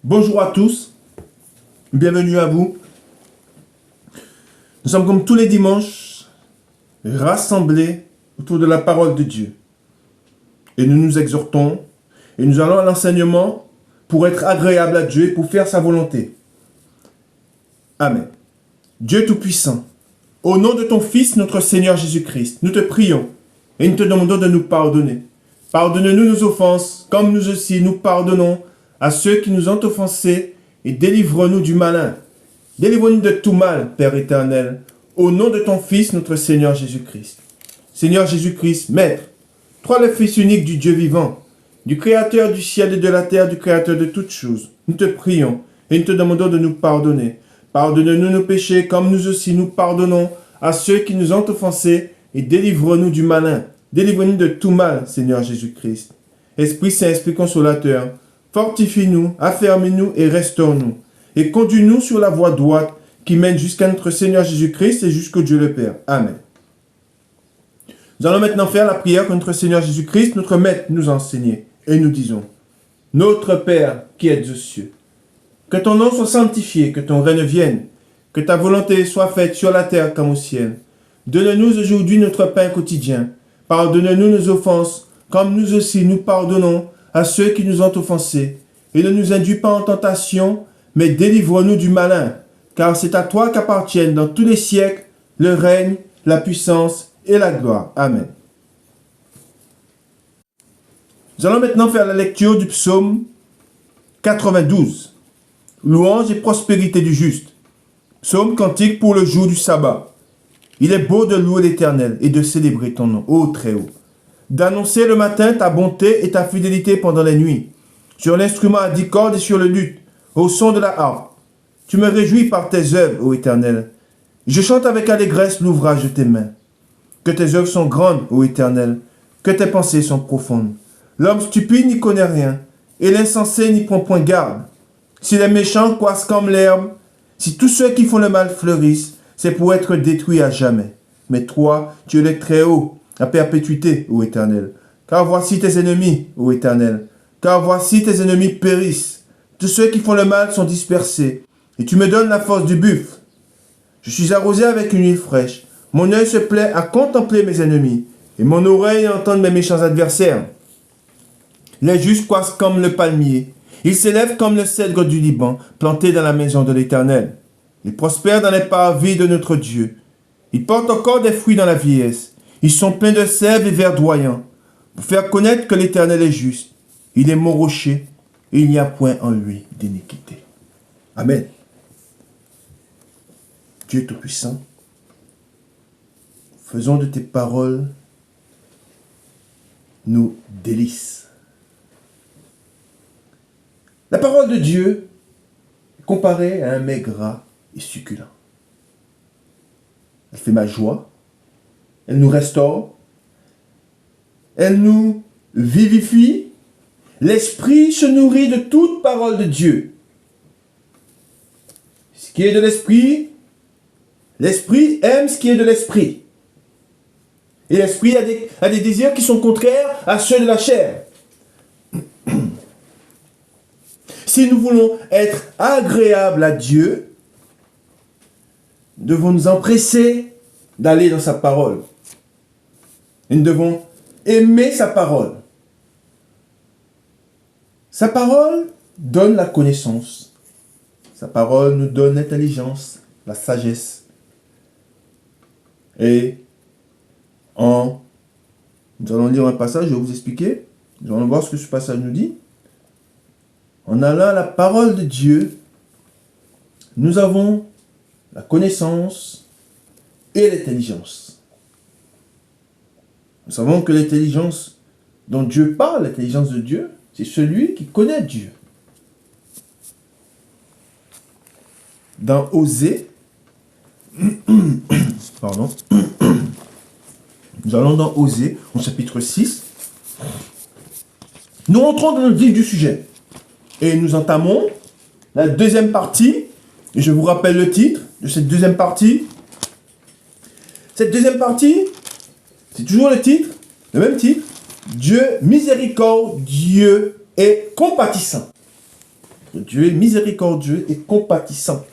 Bonjour à tous, bienvenue à vous. Nous sommes comme tous les dimanches rassemblés autour de la parole de Dieu. Et nous nous exhortons et nous allons à l'enseignement pour être agréable à Dieu et pour faire sa volonté. Amen. Dieu Tout-Puissant, au nom de ton Fils, notre Seigneur Jésus-Christ, nous te prions et nous te demandons de nous pardonner. Pardonne-nous nos offenses, comme nous aussi nous pardonnons à ceux qui nous ont offensés, et délivre-nous du malin. Délivre-nous de tout mal, Père éternel, au nom de ton Fils, notre Seigneur Jésus-Christ. Seigneur Jésus-Christ, Maître, toi le Fils unique du Dieu vivant, du Créateur du ciel et de la terre, du Créateur de toutes choses, nous te prions et nous te demandons de nous pardonner. Pardonne-nous nos péchés, comme nous aussi nous pardonnons à ceux qui nous ont offensés, et délivre-nous du malin. Délivre-nous de tout mal, Seigneur Jésus-Christ. Esprit Saint, Esprit Consolateur, fortifie-nous, affermis-nous et restaure-nous. Et conduis-nous sur la voie droite qui mène jusqu'à notre Seigneur Jésus-Christ et jusqu'au Dieu le Père. Amen. Nous allons maintenant faire la prière que notre Seigneur Jésus-Christ, notre Maître, nous a enseignée. Et nous disons, Notre Père qui es aux cieux, que ton nom soit sanctifié, que ton règne vienne, que ta volonté soit faite sur la terre comme au ciel. Donne-nous aujourd'hui notre pain quotidien. Pardonne-nous nos offenses, comme nous aussi nous pardonnons à ceux qui nous ont offensés. Et ne nous induis pas en tentation, mais délivre-nous du malin, car c'est à toi qu'appartiennent dans tous les siècles le règne, la puissance et la gloire. Amen. Nous allons maintenant faire la lecture du psaume 92. Louange et prospérité du juste. Psaume cantique pour le jour du sabbat. Il est beau de louer l'Éternel et de célébrer ton nom, ô Très-Haut. D'annoncer le matin ta bonté et ta fidélité pendant les nuits, sur l'instrument à 10 cordes et sur le luth, au son de la harpe. Tu me réjouis par tes œuvres, ô Éternel. Je chante avec allégresse l'ouvrage de tes mains. Que tes œuvres sont grandes, ô Éternel, que tes pensées sont profondes. L'homme stupide n'y connaît rien, et l'insensé n'y prend point garde. Si les méchants croissent comme l'herbe, si tous ceux qui font le mal fleurissent, c'est pour être détruits à jamais. Mais toi, tu es le Très-Haut, à perpétuité, ô Éternel. Car voici tes ennemis, ô Éternel. Car voici tes ennemis périssent. Tous ceux qui font le mal sont dispersés. Et tu me donnes la force du buffle. Je suis arrosé avec une huile fraîche. Mon œil se plaît à contempler mes ennemis. Et mon oreille à entendre mes méchants adversaires. Les justes croissent comme le palmier. Ils s'élèvent comme le cèdre du Liban, planté dans la maison de l'Éternel. Ils prospèrent dans les parvis de notre Dieu. Ils portent encore des fruits dans la vieillesse. Ils sont pleins de sève et verdoyants, pour faire connaître que l'Éternel est juste. Il est mon rocher, et il n'y a point en lui d'iniquité. Amen. Dieu Tout-Puissant, faisons de tes paroles nos délices. La parole de Dieu est comparée à un mets gras et succulent. Elle fait ma joie, elle nous restaure, elle nous vivifie. L'esprit se nourrit de toute parole de Dieu. Ce qui est de l'esprit, l'esprit aime ce qui est de l'esprit. Et l'esprit a des désirs qui sont contraires à ceux de la chair. Si nous voulons être agréables à Dieu, nous devons nous empresser d'aller dans sa parole. Et nous devons aimer sa parole. Sa parole donne la connaissance. Sa parole nous donne l'intelligence, la sagesse. Et nous allons lire un passage, je vais vous expliquer. Nous allons voir ce que ce passage nous dit. En allant à la parole de Dieu, nous avons la connaissance et l'intelligence. Nous savons que l'intelligence dont Dieu parle, l'intelligence de Dieu, c'est celui qui connaît Dieu. Dans Osée, pardon, nous allons dans Osée, au chapitre 6. Nous entrons dans le vif du sujet. Et nous entamons la deuxième partie. Et je vous rappelle le titre de cette deuxième partie. Cette deuxième partie, c'est toujours le titre, le même titre. Dieu miséricordieux et compatissant. Dieu est miséricordieux et compatissant.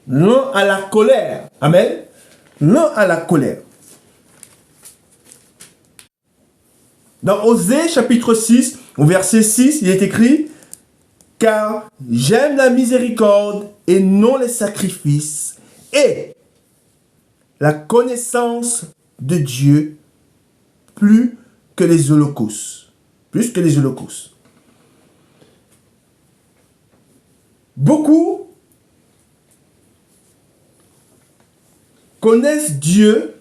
Non à la colère. Amen. Non à la colère. Dans Osée chapitre 6, au verset 6, il est écrit « Car j'aime la miséricorde et non les sacrifices, et la connaissance de Dieu plus que les holocaustes. » Plus que les holocaustes. Beaucoup connaissent Dieu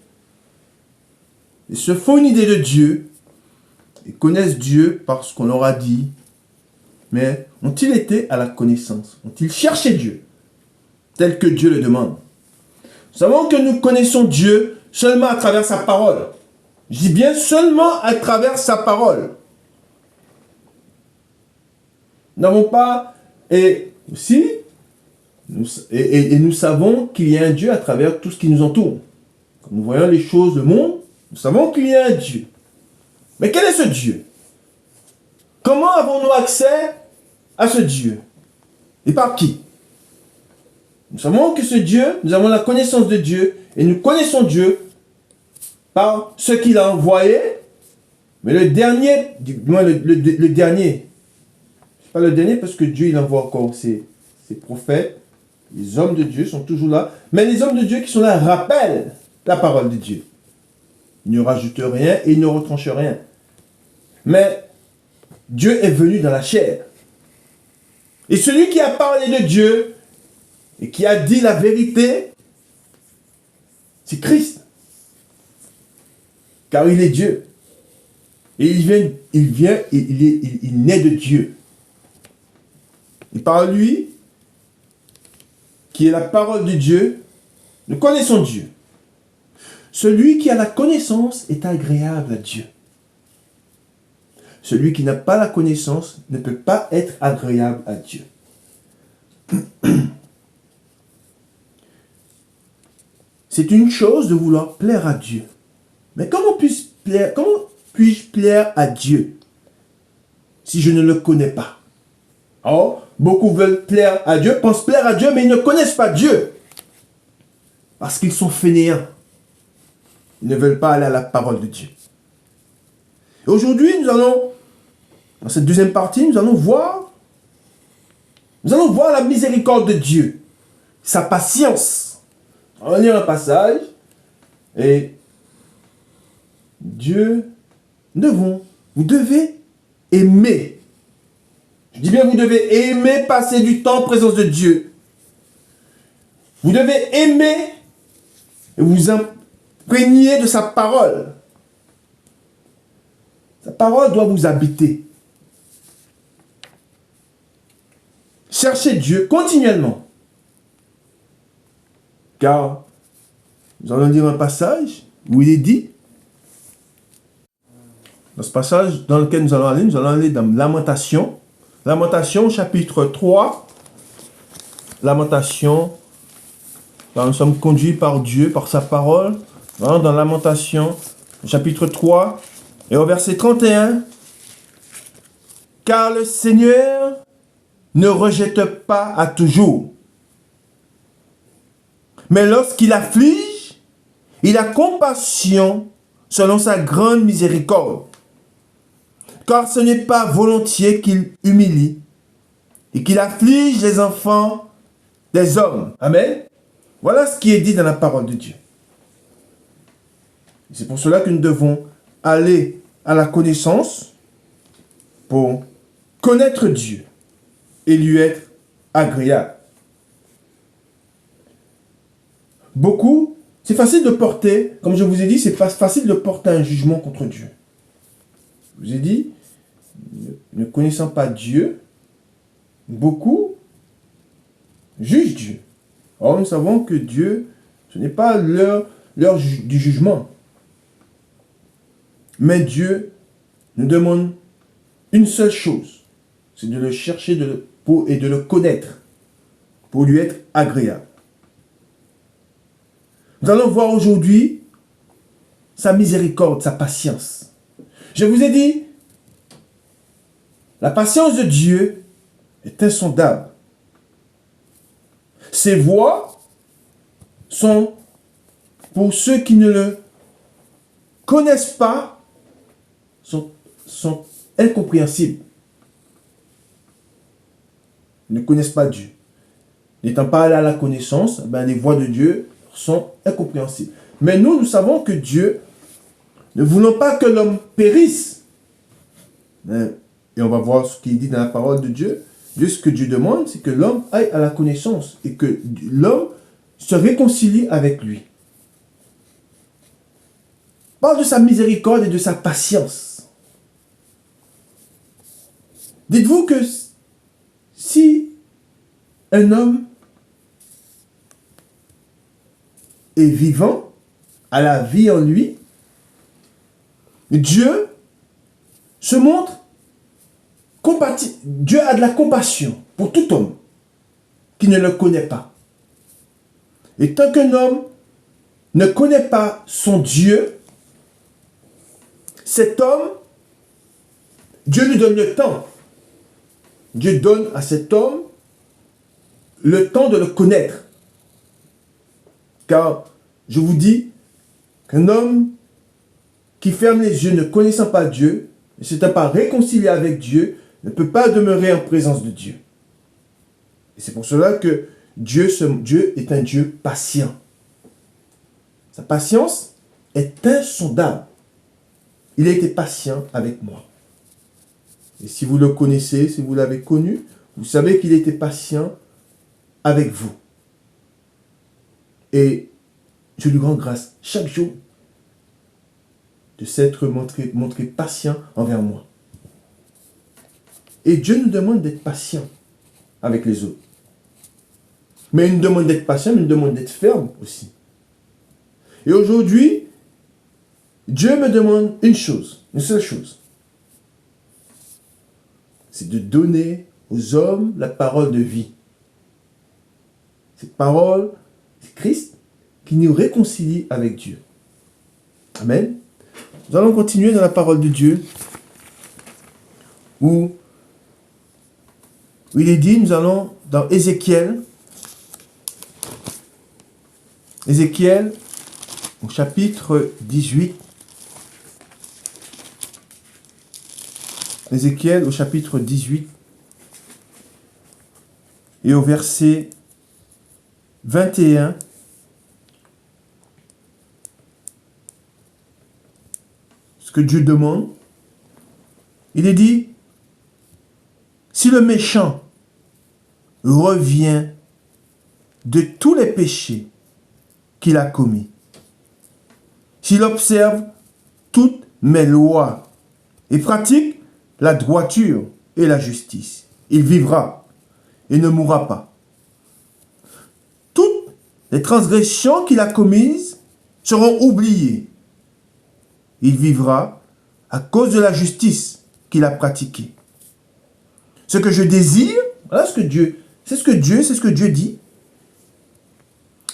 et se font une idée de Dieu et connaissent Dieu parce qu'on leur a dit, mais ont-ils été à la connaissance? Ont-ils cherché Dieu tel que Dieu le demande? Nous savons que nous connaissons Dieu seulement à travers sa parole. Je dis bien seulement à travers sa parole. Nous n'avons pas, et aussi, nous savons qu'il y a un Dieu à travers tout ce qui nous entoure. Quand nous voyons les choses, le monde, nous savons qu'il y a un Dieu. Mais quel est ce Dieu? Comment avons-nous accès à ce Dieu? Et par qui? Nous savons que ce Dieu, nous avons la connaissance de Dieu, et nous connaissons Dieu par ce qu'il a envoyé, mais le dernier, le dernier, pas le dernier parce que Dieu il envoie encore ses prophètes, les hommes de Dieu sont toujours là, mais les hommes de Dieu qui sont là rappellent la parole de Dieu. Ils ne rajoutent rien et ils ne retranchent rien. Mais Dieu est venu dans la chair. Et celui qui a parlé de Dieu et qui a dit la vérité, c'est Christ. Car il est Dieu. Et il naît de Dieu. Et par lui, qui est la parole de Dieu, nous connaissons Dieu. Celui qui a la connaissance est agréable à Dieu. Celui qui n'a pas la connaissance ne peut pas être agréable à Dieu. C'est une chose de vouloir plaire à Dieu. Mais comment puis-je plaire à Dieu si je ne le connais pas? Or, beaucoup veulent plaire à Dieu, pensent plaire à Dieu, mais ils ne connaissent pas Dieu. Parce qu'ils sont fainéants. Ils ne veulent pas aller à la parole de Dieu. Et aujourd'hui, nous allons, dans cette deuxième partie, nous allons voir la miséricorde de Dieu, sa patience. On va lire un passage, et Dieu, vous devez aimer. Je dis bien, vous devez aimer passer du temps en présence de Dieu. Vous devez aimer et vous imprégner de sa parole. Sa parole doit vous habiter. Cherchez Dieu continuellement. Car nous allons lire un passage où il est dit, dans ce passage dans lequel nous allons aller dans Lamentation. Lamentation, chapitre 3. Lamentation. Là, nous sommes conduits par Dieu, par sa parole. Dans Lamentation, chapitre 3. Et au verset 31. Car le Seigneur ne rejette pas à toujours. Mais lorsqu'il afflige, il a compassion selon sa grande miséricorde. Car ce n'est pas volontiers qu'il humilie et qu'il afflige les enfants des hommes. Amen. Voilà ce qui est dit dans la parole de Dieu. C'est pour cela que nous devons aller à la connaissance pour connaître Dieu et lui être agréable. Beaucoup, c'est facile de porter, comme je vous ai dit, c'est facile de porter un jugement contre Dieu. Je vous ai dit, ne connaissant pas Dieu, beaucoup jugent Dieu. Or, nous savons que Dieu, ce n'est pas l'heure du jugement. Mais Dieu nous demande une seule chose, c'est de le chercher et de le connaître, pour lui être agréable. Nous allons voir aujourd'hui sa miséricorde, sa patience. Je vous ai dit, la patience de Dieu est insondable. ses voies sont, pour ceux qui ne le connaissent pas, sont incompréhensibles. Ils ne connaissent pas Dieu. N'étant pas allés à la connaissance, les voies de Dieu sont incompréhensibles. Mais nous savons que Dieu, ne voulant pas que l'homme périsse, et on va voir ce qu'il dit dans la parole de Dieu, ce que Dieu demande, c'est que l'homme aille à la connaissance et que l'homme se réconcilie avec lui. Il parle de sa miséricorde et de sa patience. Dites-vous que si un homme est vivant, a la vie en lui, Dieu se montre compatissant. Dieu a de la compassion pour tout homme qui ne le connaît pas. Et tant qu'un homme ne connaît pas son Dieu, cet homme, Dieu lui donne le temps. Dieu donne à cet homme le temps de le connaître. Car je vous dis qu'un homme qui ferme les yeux ne connaissant pas Dieu, ne s'étant pas réconcilié avec Dieu, ne peut pas demeurer en présence de Dieu. Et c'est pour cela que Dieu est un Dieu patient. Sa patience est insondable. Il a été patient avec moi. Et si vous le connaissez, si vous l'avez connu, vous savez qu'il était patient avec vous. Et je lui rends grâce chaque jour de s'être montré patient envers moi. Et Dieu nous demande d'être patient avec les autres. Mais il nous demande d'être patient, mais il nous demande d'être ferme aussi. Et aujourd'hui, Dieu me demande une chose, une seule chose. C'est de donner aux hommes la parole de vie. Cette parole, c'est Christ qui nous réconcilie avec Dieu. Amen. Nous allons continuer dans la parole de Dieu où il est dit, nous allons dans Ézéchiel au chapitre 18. Ézéchiel au chapitre 18 et au verset 21. Ce que Dieu demande, il est dit, si le méchant revient de tous les péchés qu'il a commis, s'il observe toutes mes lois et pratique la droiture et la justice, il vivra et ne mourra pas. Toutes les transgressions qu'il a commises seront oubliées. Il vivra à cause de la justice qu'il a pratiquée. Ce que je désire, voilà ce que Dieu, c'est ce que Dieu dit.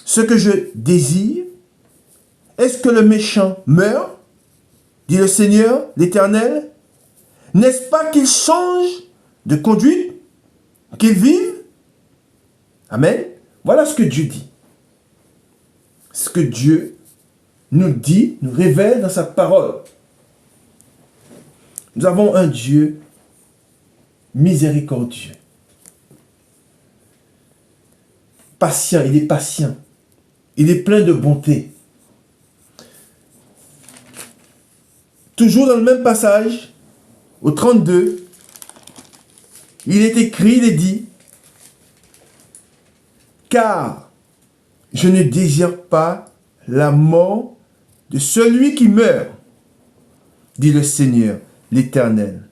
Ce que je désire, est-ce que le méchant meurt, dit le Seigneur, l'Éternel? N'est-ce pas qu'il change de conduite, qu'il vive? Amen. Voilà ce que Dieu dit. Ce que Dieu nous dit, nous révèle dans sa parole. Nous avons un Dieu miséricordieux. Patient, il est patient. Il est plein de bonté. Toujours dans le même passage, au 32, il est écrit, il est dit, « Car je ne désire pas la mort de celui qui meurt, dit le Seigneur, l'Éternel.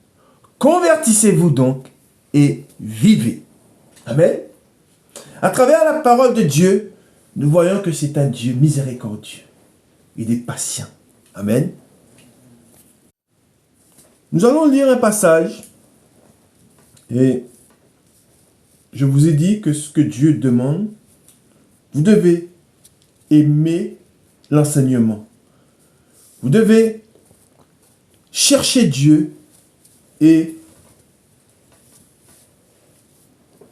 Convertissez-vous donc et vivez. » Amen. À travers la parole de Dieu, nous voyons que c'est un Dieu miséricordieux. Il est patient. Amen. Nous allons lire un passage et je vous ai dit que ce que Dieu demande, vous devez aimer l'enseignement. Vous devez chercher Dieu et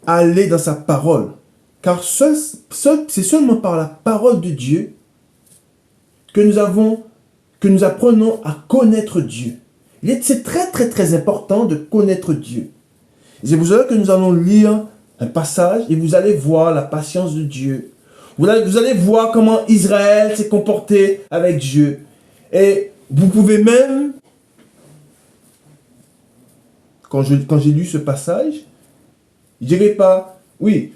aller dans sa parole. Car c'est seulement par la parole de Dieu que nous apprenons à connaître Dieu. C'est très très très important de connaître Dieu. C'est pour cela que nous allons lire un passage et vous allez voir la patience de Dieu. Vous allez voir comment Israël s'est comporté avec Dieu. Et vous pouvez même, quand j'ai lu ce passage, je dirais pas, oui,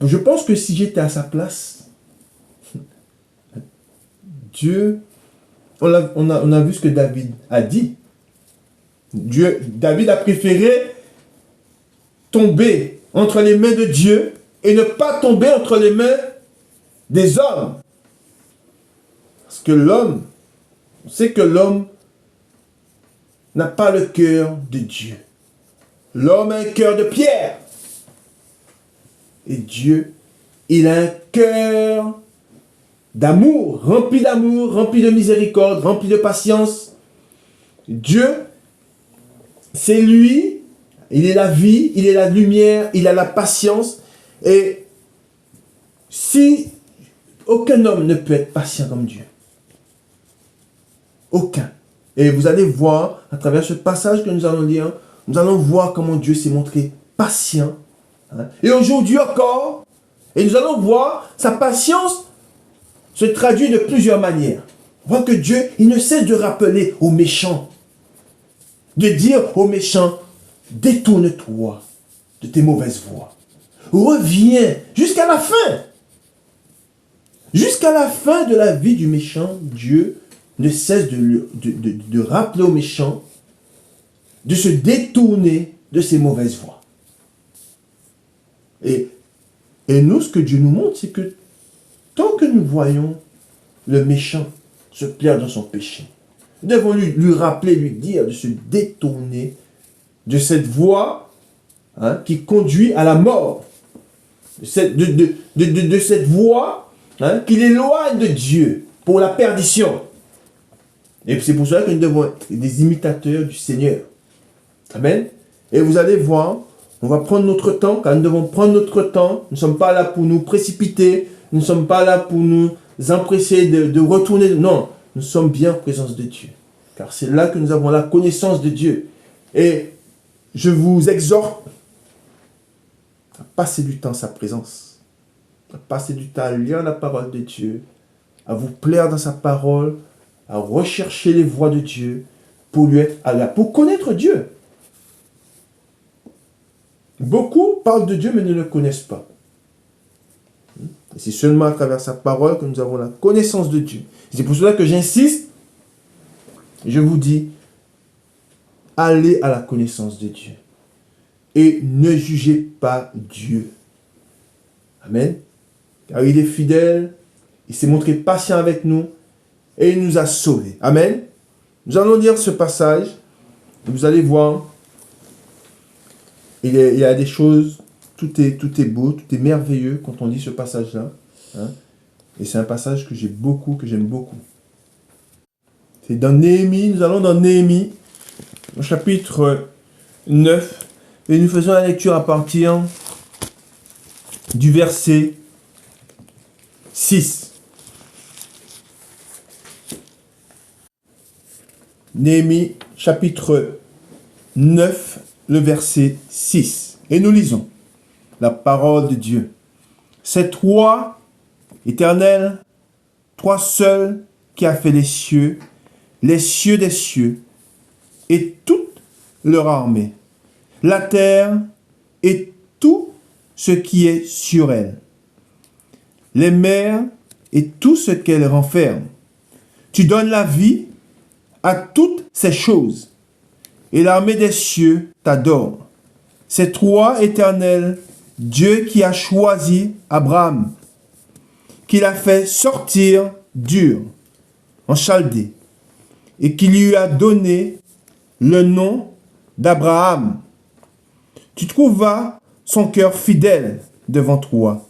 je pense que si j'étais à sa place, Dieu, on a vu ce que David a dit. David a préféré tomber entre les mains de Dieu et ne pas tomber entre les mains des hommes. Parce que l'homme, on sait que l'homme n'a pas le cœur de Dieu. L'homme a un cœur de pierre. Et Dieu, il a un cœur d'amour, rempli de miséricorde, rempli de patience. Dieu, c'est lui, il est la vie, il est la lumière, il a la patience. Et si aucun homme ne peut être patient comme Dieu, aucun. Et vous allez voir, à travers ce passage que nous allons lire, nous allons voir comment Dieu s'est montré patient. Et aujourd'hui encore, et nous allons voir, sa patience se traduit de plusieurs manières. On voit que Dieu, il ne cesse de rappeler aux méchants, de dire aux méchants, détourne-toi de tes mauvaises voies. Reviens jusqu'à la fin. Jusqu'à la fin de la vie du méchant, Dieu ne cesse de rappeler aux méchants de se détourner de ses mauvaises voies. Et nous, ce que Dieu nous montre, c'est que tant que nous voyons le méchant se plaire dans son péché, nous devons lui rappeler, lui dire de se détourner de cette voie qui conduit à la mort. De cette voie qui l'éloigne de Dieu pour la perdition. Et c'est pour cela que nous devons être des imitateurs du Seigneur. Amen. Et vous allez voir, on va prendre notre temps, car nous devons prendre notre temps. Nous ne sommes pas là pour nous précipiter. Nous ne sommes pas là pour nous empresser de retourner. Non, nous sommes bien en présence de Dieu. Car c'est là que nous avons la connaissance de Dieu. Et je vous exhorte à passer du temps à sa présence. À passer du temps à lire la parole de Dieu. À vous plaire dans sa parole. À rechercher les voies de Dieu. Pour lui être à la, pour connaître Dieu. Beaucoup parlent de Dieu mais ne le connaissent pas. Et c'est seulement à travers sa parole que nous avons la connaissance de Dieu. C'est pour cela que j'insiste. Je vous dis, allez à la connaissance de Dieu. Et ne jugez pas Dieu. Amen. Car il est fidèle. Il s'est montré patient avec nous. Et il nous a sauvés. Amen. Nous allons lire ce passage. Vous allez voir. Il y a des choses, tout est beau, tout est merveilleux quand on lit ce passage-là. Et c'est un passage que j'aime beaucoup. C'est dans Néhémie, nous allons dans Néhémie, au chapitre 9, et nous faisons la lecture à partir du verset 6. Néhémie, chapitre 9, le verset 6. Et nous lisons la parole de Dieu. C'est toi, Éternel, toi seul qui as fait les cieux des cieux, et toute leur armée, la terre et tout ce qui est sur elle, les mers et tout ce qu'elles renferment. Tu donnes la vie à toutes ces choses, et l'armée des cieux t'adore. C'est toi, Éternel, Dieu qui a choisi Abraham, qui l'a fait sortir d'Ur, en Chaldée, et qui lui a donné le nom d'Abraham. Tu trouvas son cœur fidèle devant toi.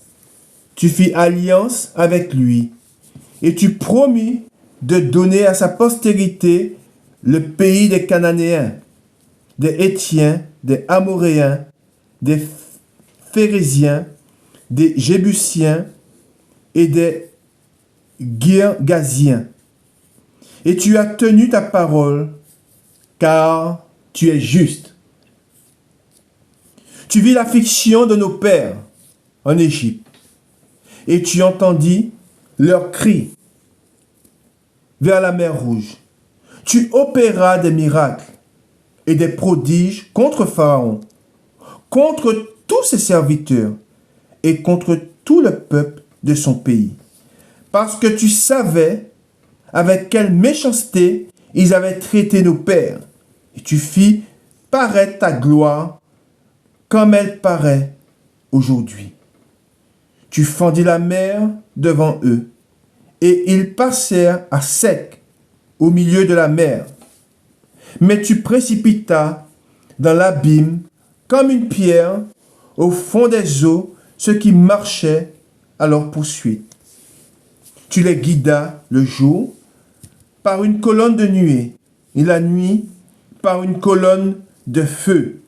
Tu fis alliance avec lui, et tu promis de donner à sa postérité le pays des Cananéens, des Héthiens, des Amoréens, des Phéréziens, des Jébusiens et des Girgasiens. Et tu as tenu ta parole, car tu es juste. Tu vis l'affliction de nos pères en Égypte, et tu entendis leurs cris vers la mer Rouge. Tu opéras des miracles et des prodiges contre Pharaon, contre tous ses serviteurs et contre tout le peuple de son pays, parce que tu savais avec quelle méchanceté ils avaient traité nos pères, et tu fis paraître ta gloire comme elle paraît aujourd'hui. Tu fendis la mer devant eux, et ils passèrent à sec au milieu de la mer. Mais tu précipitas dans l'abîme comme une pierre au fond des eaux ceux qui marchaient à leur poursuite. Tu les guidas le jour par une colonne de nuée et la nuit par une colonne de feu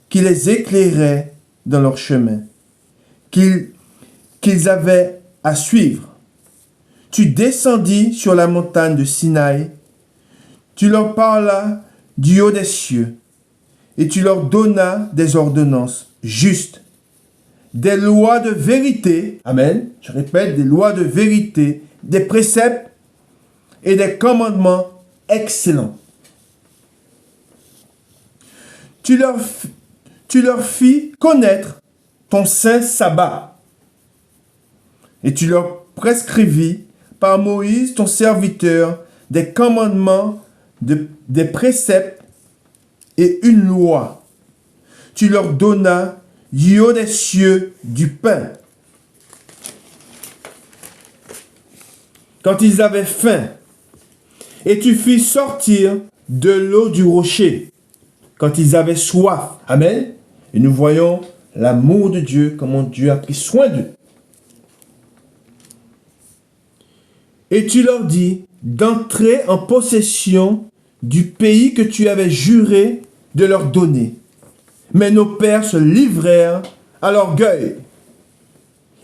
qui les éclairait dans leur chemin qu'ils avaient à suivre. Tu descendis sur la montagne de Sinaï, tu leur parlas du haut des cieux, et tu leur donnas des ordonnances justes, des lois de vérité, amen, je répète, des lois de vérité, des préceptes et des commandements excellents. Tu leur fis connaître ton saint sabbat, et tu leur prescrivis par Moïse, ton serviteur, des commandements, des préceptes et une loi. Tu leur donnas du haut des cieux du pain. Quand ils avaient faim, et tu fis sortir de l'eau du rocher, quand ils avaient soif. Amen. Et nous voyons l'amour de Dieu, comment Dieu a pris soin d'eux. Et tu leur dis d'entrer en possession du pays que tu avais juré de leur donner. Mais nos pères se livrèrent à l'orgueil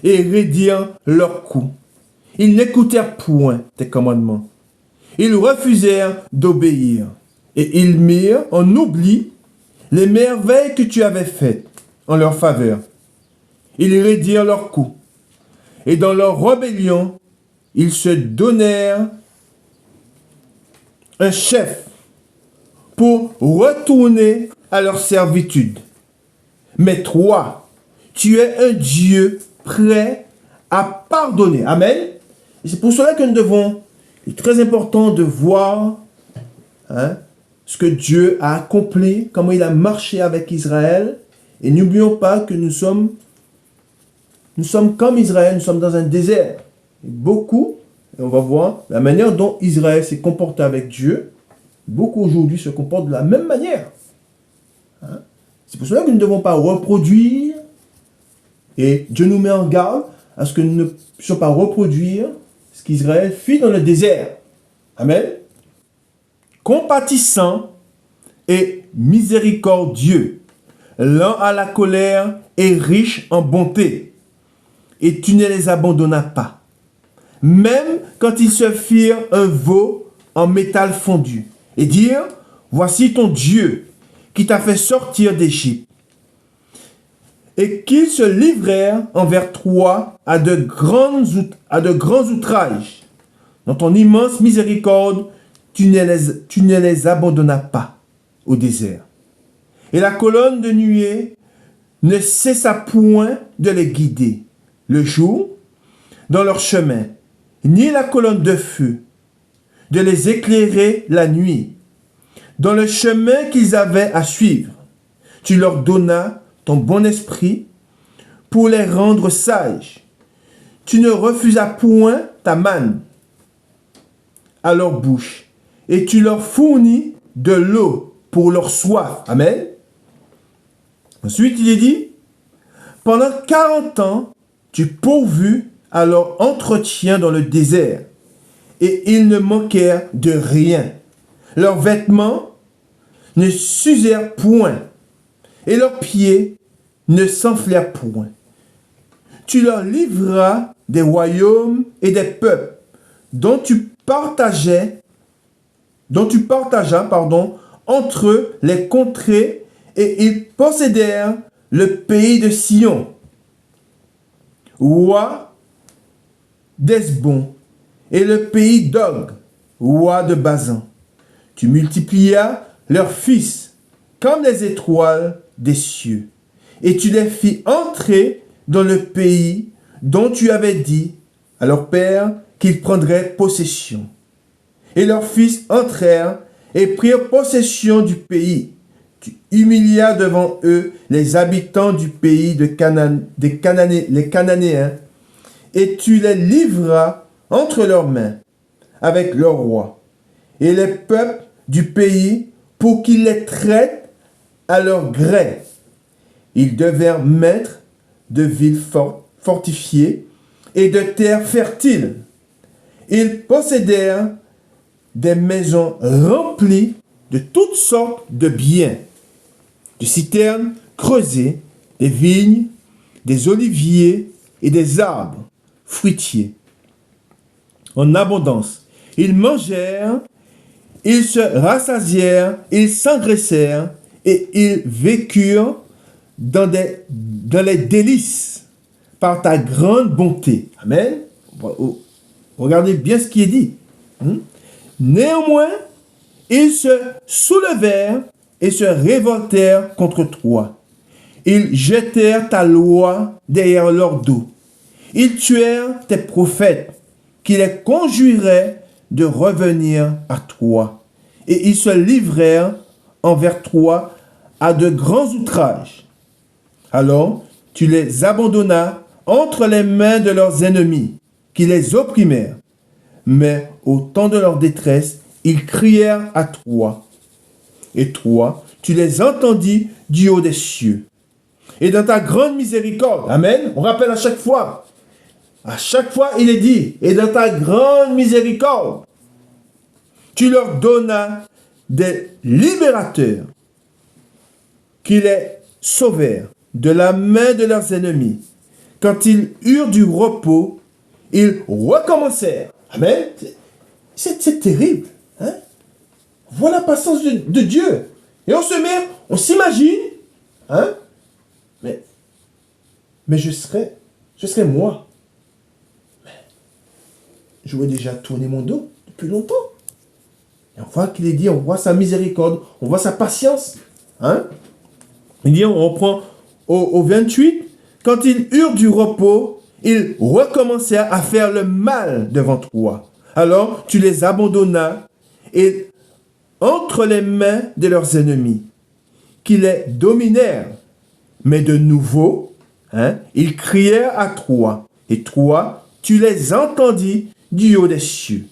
et raidirent leurs coups. Ils n'écoutèrent point tes commandements. Ils refusèrent d'obéir. Et ils mirent en oubli les merveilles que tu avais faites en leur faveur. Ils raidirent leurs coups. Et dans leur rébellion, ils se donnèrent un chef pour retourner à leur servitude. Mais toi, tu es un Dieu prêt à pardonner. Amen. Et c'est pour cela que nous devons, il est très important de voir ce que Dieu a accompli, comment il a marché avec Israël. Et n'oublions pas que nous sommes comme Israël, nous sommes dans un désert. Et beaucoup, et on va voir la manière dont Israël s'est comporté avec Dieu, beaucoup aujourd'hui se comportent de la même manière. C'est pour cela que nous ne devons pas reproduire, et Dieu nous met en garde à ce que nous ne puissions pas reproduire ce qu'Israël fit dans le désert. Amen. Compatissant et miséricordieux, lent à la colère et riche en bonté, et tu ne les abandonnas pas, même quand ils se firent un veau en métal fondu, et dire, voici ton Dieu qui t'a fait sortir d'Égypte, et qu'ils se livrèrent envers toi à de grands outrages. Dans ton immense miséricorde, tu ne les abandonnas pas au désert. Et la colonne de nuée ne cessa point de les guider le jour dans leur chemin, ni la colonne de feu de les éclairer la nuit dans le chemin qu'ils avaient à suivre. Tu leur donnas ton bon esprit pour les rendre sages. Tu ne refusas point ta manne à leur bouche, et tu leur fournis de l'eau pour leur soif. Amen. Ensuite, il est dit, pendant 40 ans, tu pourvus à leur entretien dans le désert, et ils ne manquèrent de rien. Leurs vêtements ne s'usèrent point, et leurs pieds ne s'enflèrent point. Tu leur livras des royaumes et des peuples dont tu partageas, entre eux les contrées, et ils possédèrent le pays de Sion, roi d'Hesbon, et le pays d'Og, roi de Basan. Tu multiplias leurs fils comme les étoiles des cieux, et tu les fis entrer dans le pays dont tu avais dit à leur père qu'ils prendraient possession. Et leurs fils entrèrent et prirent possession du pays. Tu humilias devant eux les habitants du pays les Cananéens, et tu les livras entre leurs mains avec leurs rois et les peuples du pays pour qu'ils les traitent à leur gré. Ils devinrent maîtres de villes fortifiées et de terres fertiles. Ils possédèrent des maisons remplies de toutes sortes de biens, de citernes creusées, des vignes, des oliviers et des arbres fruitiers. En abondance, ils mangèrent, ils se rassasièrent, ils s'engraissèrent et ils vécurent dans les délices par ta grande bonté. Amen. Regardez bien ce qui est dit. Néanmoins, ils se soulevèrent et se révoltèrent contre toi. Ils jetèrent ta loi derrière leur dos. Ils tuèrent tes prophètes qui les conjuraient de revenir à toi. Et ils se livrèrent envers toi à de grands outrages. Alors tu les abandonnas entre les mains de leurs ennemis, qui les opprimèrent. Mais au temps de leur détresse, ils crièrent à toi. Et toi, tu les entendis du haut des cieux. Et dans ta grande miséricorde, amen, on rappelle à chaque fois, il est dit, et dans ta grande miséricorde, tu leur donnas des libérateurs qui les sauvèrent de la main de leurs ennemis. Quand ils eurent du repos, ils recommencèrent. Amen. C'est terrible. Hein? Voilà la patience de Dieu. Et on s'imagine, hein? Mais je serais moi. J'aurais déjà tourné mon dos depuis longtemps. Et on voit qu'il est dit, on voit sa miséricorde, on voit sa patience. Hein? Il dit, on reprend au 28, quand ils eurent du repos, ils recommencèrent à faire le mal devant toi. Alors tu les abandonnas et entre les mains de leurs ennemis, qui les dominèrent. Mais de nouveau, ils crièrent à toi, et toi, tu les entendis du haut des cieux.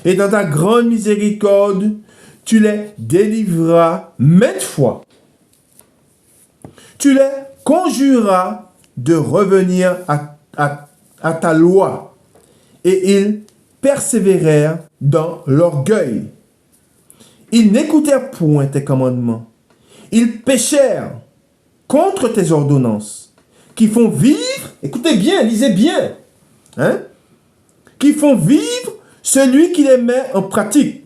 Et dans ta grande miséricorde, tu les délivras maintes fois. Tu les conjuras de revenir à ta loi, et ils persévérèrent dans l'orgueil. Ils n'écoutèrent point tes commandements. Ils péchèrent contre tes ordonnances, qui font vivre, écoutez bien, lisez bien, qui font vivre celui qui les met en pratique.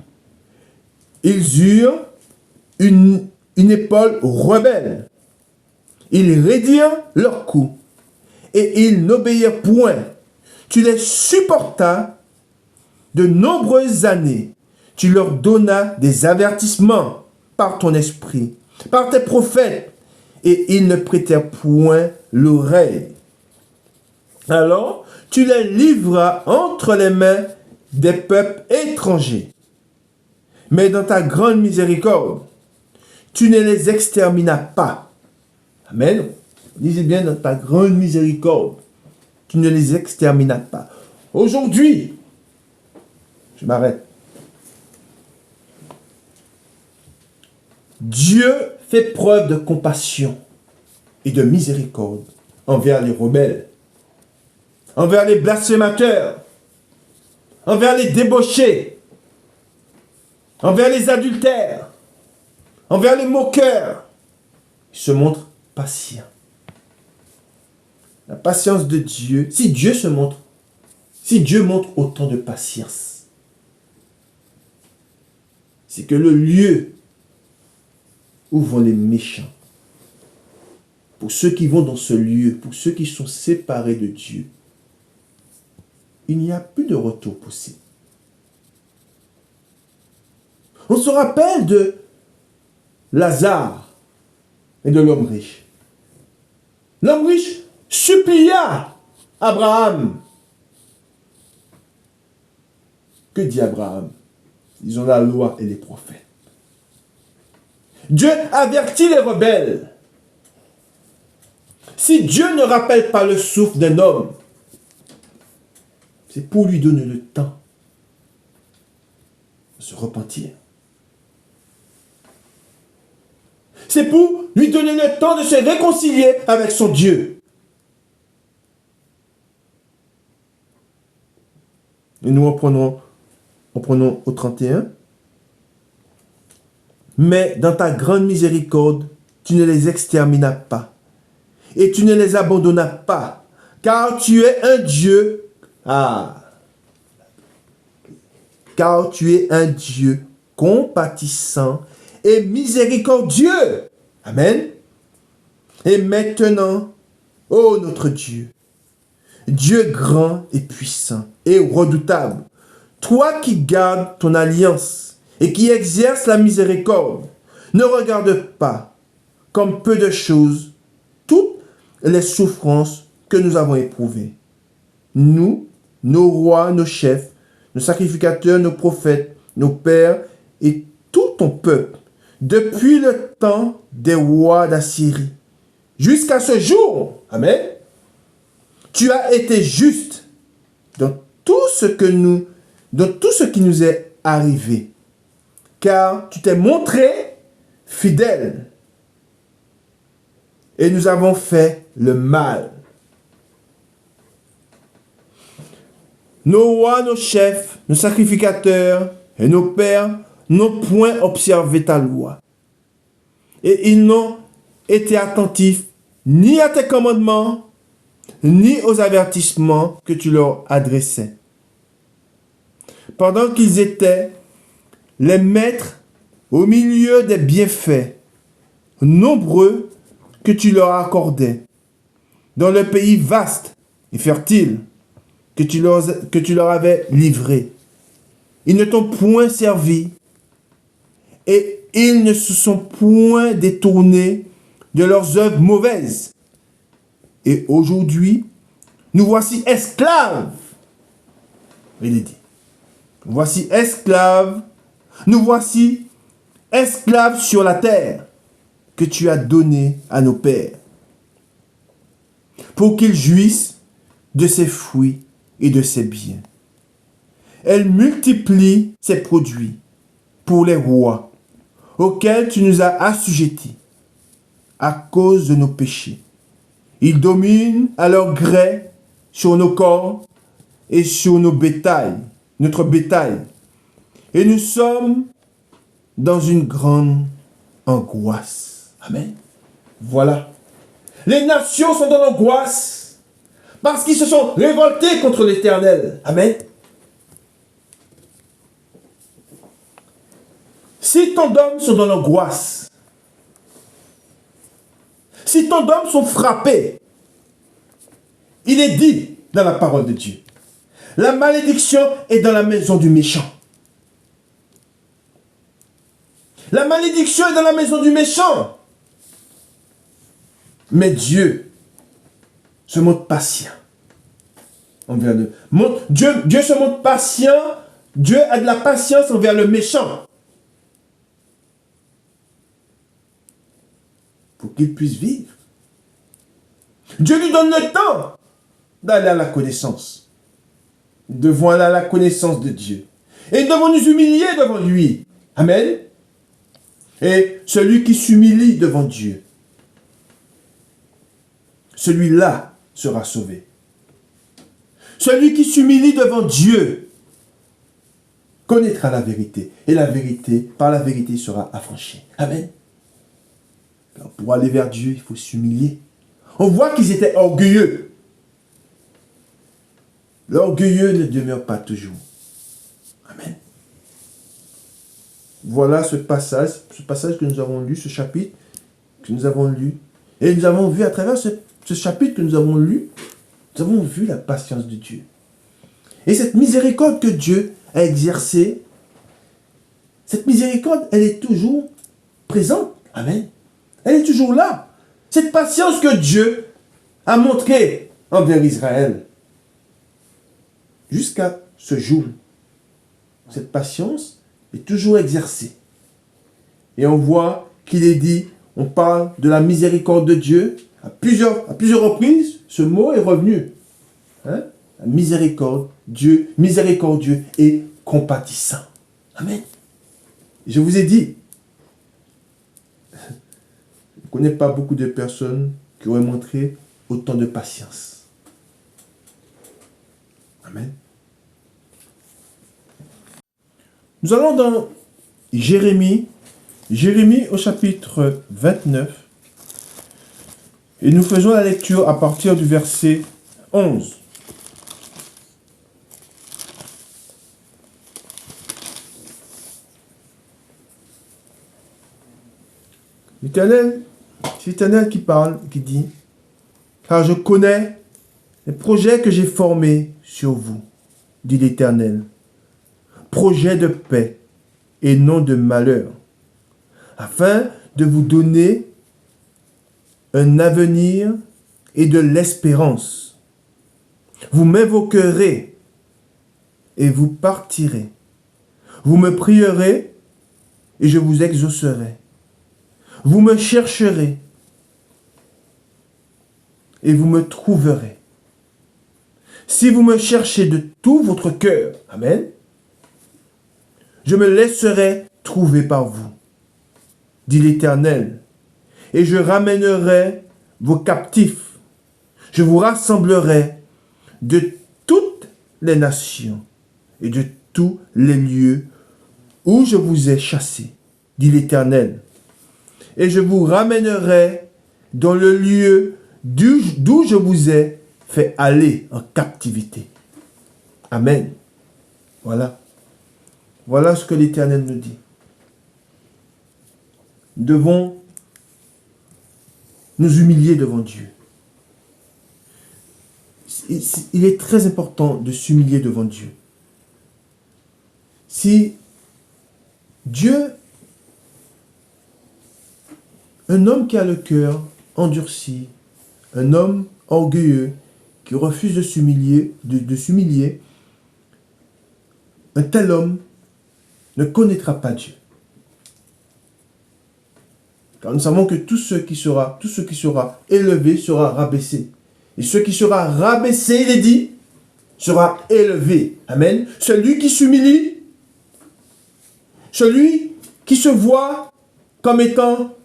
Ils eurent une épaule rebelle. Ils raidirent leur cou, et ils n'obéirent point. Tu les supportas de nombreuses années. Tu leur donnas des avertissements par ton esprit, par tes prophètes, et ils ne prêtèrent point l'oreille. Alors, tu les livras entre les mains des peuples étrangers. Mais dans ta grande miséricorde, tu ne les exterminas pas. Amen. Lisez bien, dans ta grande miséricorde, tu ne les exterminas pas. Aujourd'hui, je m'arrête. Dieu fait preuve de compassion et de miséricorde envers les rebelles, envers les blasphémateurs, envers les débauchés, envers les adultères, envers les moqueurs. Il se montre patient. La patience de Dieu, si Dieu montre autant de patience, c'est que le lieu où vont les méchants, pour ceux qui vont dans ce lieu, pour ceux qui sont séparés de Dieu, il n'y a plus de retour possible. On se rappelle de Lazare et de l'homme riche. L'homme riche supplia Abraham. Que dit Abraham? Ils ont la loi et les prophètes. Dieu avertit les rebelles. Si Dieu ne rappelle pas le souffle d'un homme, c'est pour lui donner le temps de se repentir. C'est pour lui donner le temps de se réconcilier avec son Dieu. Et nous reprenons au 31. Mais dans ta grande miséricorde, tu ne les exterminas pas, et tu ne les abandonnas pas, car tu es un Dieu. Car tu es un Dieu compatissant et miséricordieux. Amen. Et maintenant, ô notre Dieu, Dieu grand et puissant et redoutable, toi qui gardes ton alliance et qui exerces la miséricorde, ne regarde pas comme peu de choses toutes les souffrances que nous avons éprouvées. Nous, nos rois, nos chefs, nos sacrificateurs, nos prophètes, nos pères et tout ton peuple, depuis le temps des rois d'Assyrie, jusqu'à ce jour. Amen. Tu as été juste dans tout ce qui nous est arrivé, car tu t'es montré fidèle. Et nous avons fait le mal. Nos rois, nos chefs, nos sacrificateurs et nos pères n'ont point observé ta loi. Et ils n'ont été attentifs ni à tes commandements, ni aux avertissements que tu leur adressais. Pendant qu'ils étaient les maîtres au milieu des bienfaits nombreux que tu leur accordais, dans le pays vaste et fertile que tu leur avais livré. Ils ne t'ont point servi et ils ne se sont point détournés de leurs œuvres mauvaises. Et aujourd'hui, nous voici esclaves. Il est dit. Voici esclaves. Nous voici esclaves sur la terre que tu as donnée à nos pères, pour qu'ils jouissent de ses fruits et de ses biens. Elle multiplie ses produits pour les rois, auxquels tu nous as assujettis à cause de nos péchés. Ils dominent à leur gré sur nos corps et sur notre bétail. Et nous sommes dans une grande angoisse. Amen. Voilà. Les nations sont dans l'angoisse parce qu'ils se sont révoltés contre l'Éternel. Amen. Si tant d'hommes sont dans l'angoisse, si tant d'hommes sont frappés, il est dit dans la parole de Dieu, la malédiction est dans la maison du méchant. La malédiction est dans la maison du méchant. Mais Dieu se montre patient envers nous. Dieu se montre patient. Dieu a de la patience envers le méchant, pour qu'il puisse vivre. Dieu lui donne le temps d'aller à la connaissance. Nous devons aller à la connaissance de Dieu. Et nous devons nous humilier devant lui. Amen. Et celui qui s'humilie devant Dieu, celui-là sera sauvé. Celui qui s'humilie devant Dieu connaîtra la vérité. Et la vérité, par la vérité, sera affranchi. Amen. Alors, pour aller vers Dieu, il faut s'humilier. On voit qu'ils étaient orgueilleux. L'orgueilleux ne demeure pas toujours. Amen. Voilà ce passage que nous avons lu, ce chapitre que nous avons lu. Et nous avons vu à travers ce chapitre que nous avons lu, nous avons vu la patience de Dieu. Et cette miséricorde que Dieu a exercée, cette miséricorde, elle est toujours présente. Amen. Elle est toujours là. Cette patience que Dieu a montrée envers Israël. Jusqu'à ce jour, cette patience est toujours exercée. Et on voit qu'il est dit, on parle de la miséricorde de Dieu. À plusieurs reprises, ce mot est revenu. Hein? La miséricorde, Dieu, miséricordieux et compatissant. Amen. Je vous ai dit, je ne connais pas beaucoup de personnes qui auraient montré autant de patience. Amen. Nous allons dans Jérémie au chapitre 29. Et nous faisons la lecture à partir du verset 11. C'est l'Éternel qui parle, qui dit, « Car je connais les projets que j'ai formés sur vous, dit l'Éternel, projets de paix et non de malheur, afin de vous donner un avenir et de l'espérance. Vous m'invoquerez et vous partirez. Vous me prierez et je vous exaucerai. Vous me chercherez et vous me trouverez. Si vous me cherchez de tout votre cœur, amen, je me laisserai trouver par vous, dit l'Éternel, et je ramènerai vos captifs. Je vous rassemblerai de toutes les nations et de tous les lieux où je vous ai chassés, dit l'Éternel. Et je vous ramènerai dans le lieu d'où je vous ai fait aller en captivité. Amen. Voilà. Voilà ce que l'Éternel nous dit. Nous devons nous humilier devant Dieu. Il est très important de s'humilier devant Dieu. Si Dieu, un homme qui a le cœur endurci, un homme orgueilleux qui refuse de s'humilier, un tel homme ne connaîtra pas Dieu. Car nous savons que tout ce qui sera élevé sera rabaissé. Et ce qui sera rabaissé, il est dit, sera élevé. Amen. Celui qui s'humilie, celui qui se voit comme étant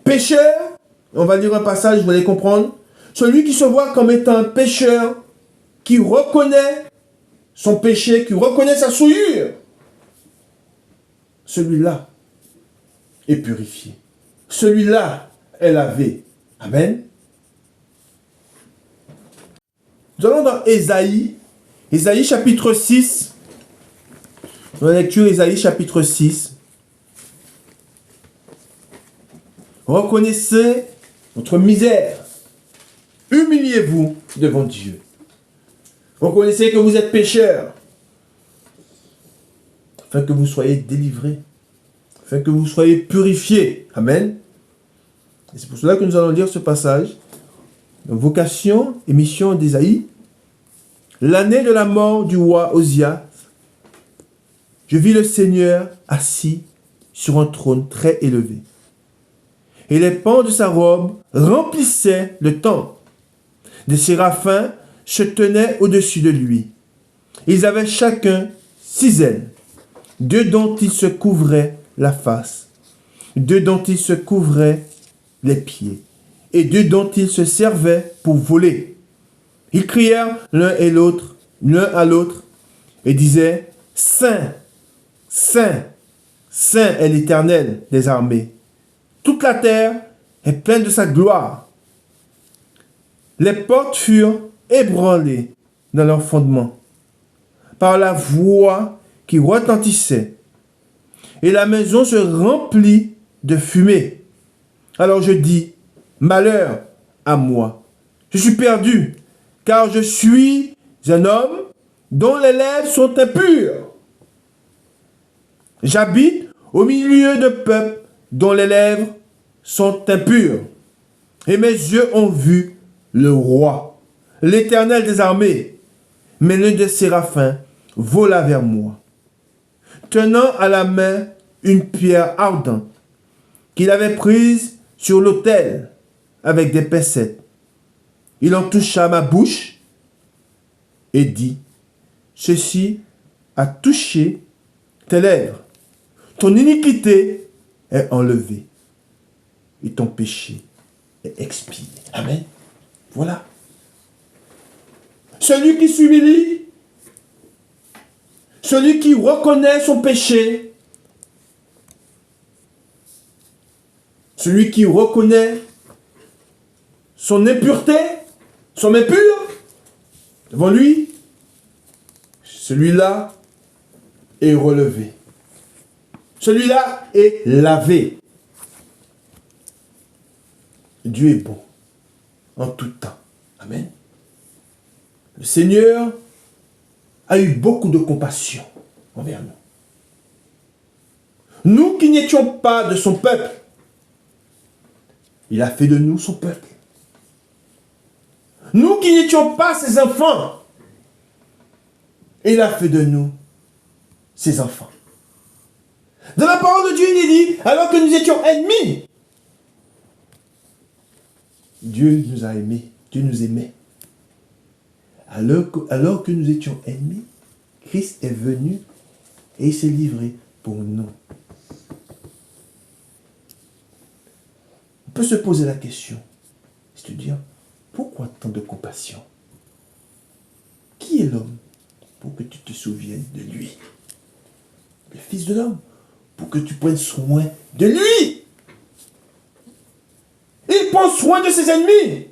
pécheur, on va lire un passage, vous allez comprendre. Celui qui se voit comme étant un pécheur, qui reconnaît son péché, qui reconnaît sa souillure, celui-là est purifié. Celui-là est lavé. Amen. Nous allons dans Ésaïe chapitre 6. Dans la lecture Ésaïe chapitre 6. Reconnaissez votre misère. Humiliez-vous devant Dieu. Reconnaissez que vous êtes pécheur, afin que vous soyez délivrés, afin que vous soyez purifiés. Amen. Et c'est pour cela que nous allons lire ce passage. Vocation et mission d'Ésaïe. L'année de la mort du roi Osia, je vis le Seigneur assis sur un trône très élevé. Et les pans de sa robe remplissaient le temple. Des séraphins se tenaient au-dessus de lui. Ils avaient chacun 6 ailes, 2 dont ils se couvraient la face, 2 dont ils se couvraient les pieds, et 2 dont ils se servaient pour voler. Ils crièrent l'un à l'autre, et disaient, « Saint, Saint, Saint est l'Éternel des armées. Toute la terre est pleine de sa gloire. » Les portes furent ébranlées, dans leurs fondements, par la voix qui retentissait, et la maison se remplit de fumée. Alors je dis, malheur à moi, je suis perdu, car je suis un homme dont les lèvres sont impures. J'habite au milieu de peuples dont les lèvres sont impures. Et mes yeux ont vu le roi, l'Éternel des armées. Mais l'un des séraphins vola vers moi, tenant à la main une pierre ardente qu'il avait prise sur l'autel avec des pincettes. Il en toucha ma bouche et dit, ceci a touché tes lèvres. Ton iniquité est enlevée et ton péché est expié. Amen. Voilà. Celui qui s'humilie, celui qui reconnaît son péché, celui qui reconnaît son impureté, son impur, devant lui, celui-là est relevé. Celui-là est lavé. Dieu est bon en tout temps. Amen. Le Seigneur a eu beaucoup de compassion envers nous. Nous qui n'étions pas de son peuple, il a fait de nous son peuple. Nous qui n'étions pas ses enfants, il a fait de nous ses enfants. Dans la parole de Dieu, il est dit, alors que nous étions ennemis, Dieu nous a aimés, Dieu nous aimait. Alors que nous étions ennemis, Christ est venu et il s'est livré pour nous. On peut se poser la question, se dire, pourquoi tant de compassion? Qui est l'homme pour que tu te souviennes de lui? Le Fils de l'homme, pour que tu prennes soin de lui. Il prend soin de ses ennemis.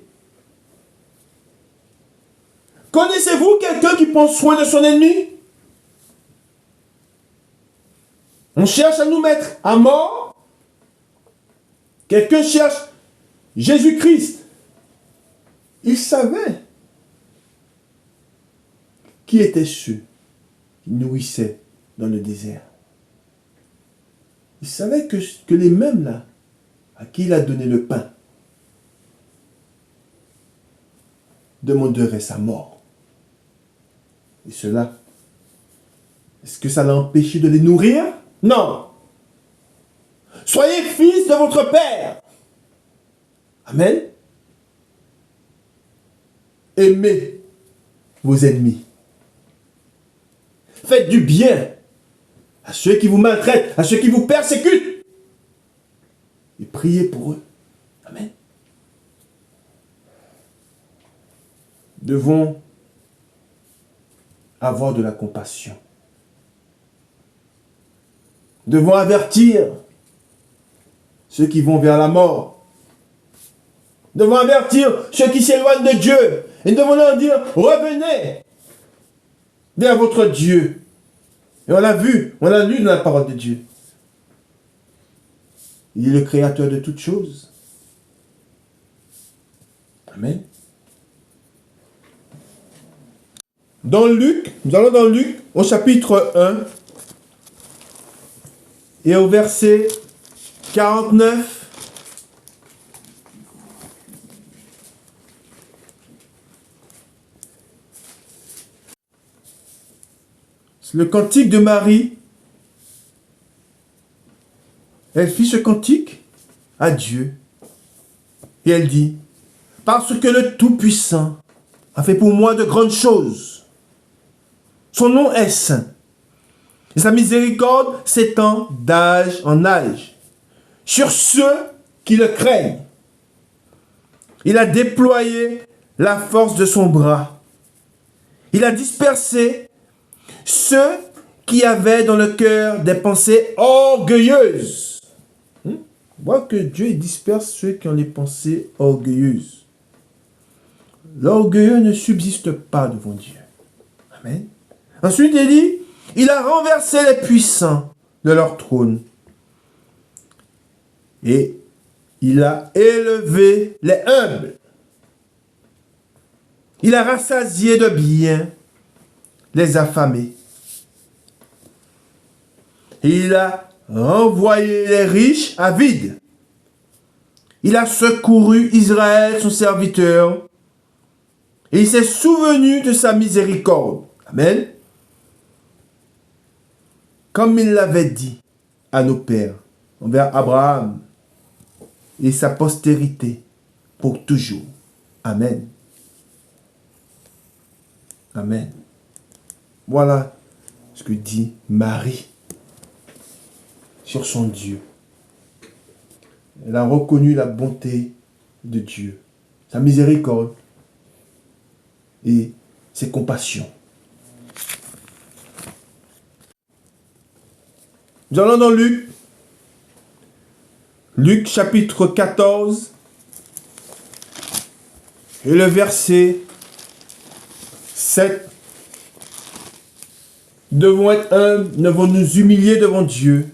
Connaissez-vous quelqu'un qui prend soin de son ennemi? On cherche à nous mettre à mort. Quelqu'un cherche Jésus-Christ. Il savait qui étaient ceux qui nourrissaient dans le désert. Il savait que les mêmes là, à qui il a donné le pain, demanderaient sa mort. Et cela, est-ce que ça l'a empêché de les nourrir? Non. Soyez fils de votre Père. Amen. Aimez vos ennemis. Faites du bien à ceux qui vous maltraitent, à ceux qui vous persécutent. Et priez pour eux. Amen. Nous devons avoir de la compassion. Nous devons avertir ceux qui vont vers la mort. Nous devons avertir ceux qui s'éloignent de Dieu. Et nous devons leur dire, revenez vers votre Dieu. Et on l'a vu, on l'a lu dans la parole de Dieu. Il est le créateur de toutes choses. Amen. Dans Luc, nous allons dans Luc au chapitre 1 et au verset 49. C'est le cantique de Marie. Elle fit ce cantique à Dieu. Et elle dit, parce que le Tout-Puissant a fait pour moi de grandes choses. Son nom est saint. Et sa miséricorde s'étend d'âge en âge sur ceux qui le craignent. Il a déployé la force de son bras. Il a dispersé ceux qui avaient dans le cœur des pensées orgueilleuses. On voit que Dieu disperse ceux qui ont les pensées orgueilleuses. L'orgueilleux ne subsiste pas devant Dieu. Amen. Ensuite, il dit, il a renversé les puissants de leur trône. Et il a élevé les humbles. Il a rassasié de bien les affamés. Et il a renvoyé les riches à vide. Il a secouru Israël, son serviteur, et il s'est souvenu de sa miséricorde. Amen. Comme il l'avait dit à nos pères, envers Abraham et sa postérité pour toujours. Amen. Amen. Voilà ce que dit Marie sur son Dieu. Elle a reconnu la bonté de Dieu, sa miséricorde et ses compassions. Nous allons dans Luc. Luc chapitre 14 et le verset 7. Nous devons être humbles, nous devons nous humilier devant Dieu.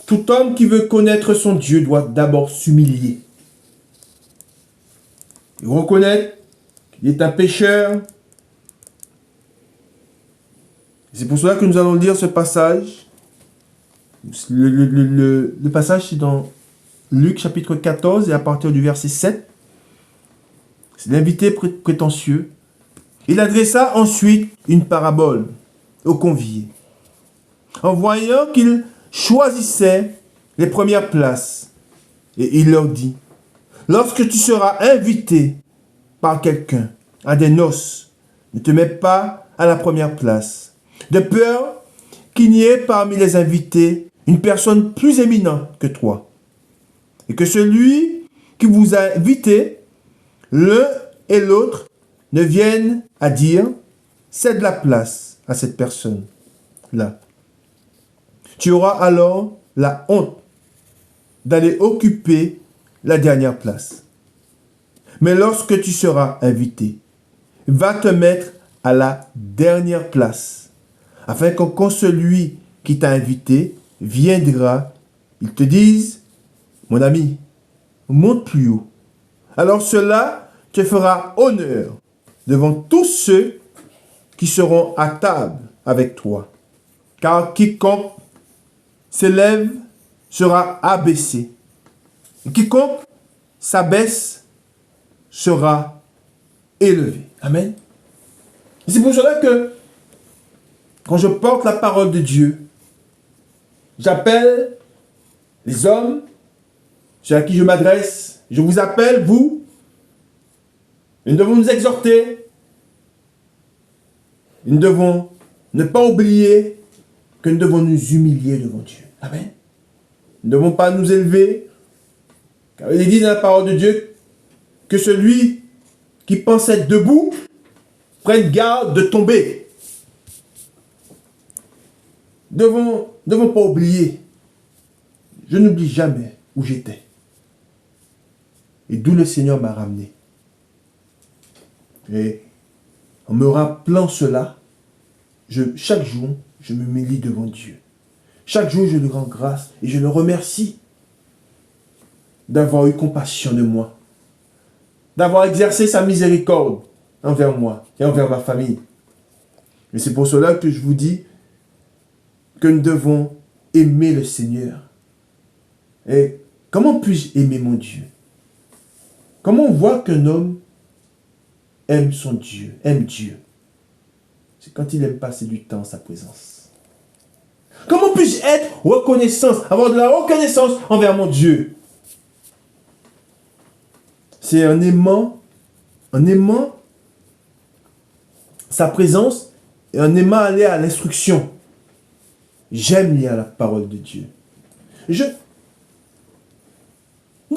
Tout homme qui veut connaître son Dieu doit d'abord s'humilier. Et reconnaître qu'il est un pécheur. C'est pour cela que nous allons lire ce passage. Le passage, c'est dans Luc chapitre 14 et à partir du verset 7. C'est l'invité prétentieux. Il adressa ensuite une parabole aux conviés. En voyant qu'ils choisissaient les premières places. Et il leur dit, lorsque tu seras invité par quelqu'un à des noces, ne te mets pas à la première place, de peur qu'il n'y ait parmi les invités une personne plus éminente que toi, et que celui qui vous a invité, l'un et l'autre, ne viennent à dire, cède la place à cette personne-là. Tu auras alors la honte d'aller occuper la dernière place. Mais lorsque tu seras invité, va te mettre à la dernière place, afin que quand celui qui t'a invité viendra, il te dise, mon ami, monte plus haut. Alors cela te fera honneur devant tous ceux qui seront à table avec toi. Car quiconque s'élève sera abaissé. Et quiconque s'abaisse sera élevé. Amen. Et c'est pour cela que quand je porte la parole de Dieu, j'appelle les hommes, ceux à qui je m'adresse, je vous appelle, vous, et nous devons nous exhorter, nous devons ne pas oublier que nous devons nous humilier devant Dieu. Amen. Nous ne devons pas nous élever, car il est dit dans la parole de Dieu que celui qui pense être debout prenne garde de tomber. Nous ne devons pas oublier, je n'oublie jamais où j'étais et d'où le Seigneur m'a ramené. Et en me rappelant cela, chaque jour, je me m'humilie devant Dieu. Chaque jour, je lui rends grâce et je le remercie d'avoir eu compassion de moi, d'avoir exercé sa miséricorde envers moi et envers ma famille. Et c'est pour cela que je vous dis que nous devons aimer le Seigneur. Et comment puis-je aimer mon Dieu? Comment on voit qu'un homme aime son Dieu, aime Dieu? C'est quand il aime passer du temps en sa présence. Comment puis-je être reconnaissant, avoir de la reconnaissance envers mon Dieu? C'est en aimant sa présence et en aimant aller à l'instruction. J'aime lire la parole de Dieu. Nous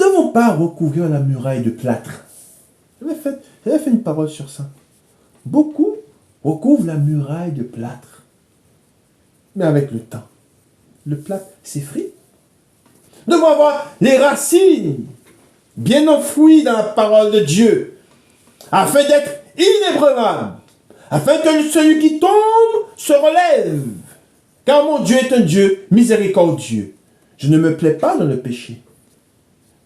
ne devons pas recouvrir la muraille de plâtre. J'avais fait une parole sur ça. Beaucoup recouvrent la muraille de plâtre. Mais avec le temps, le plâtre s'effrite. Nous devons avoir les racines bien enfouies dans la parole de Dieu, afin d'être inébranlables, afin que celui qui tombe se relève. Car mon Dieu est un Dieu miséricordieux. Je ne me plais pas dans le péché.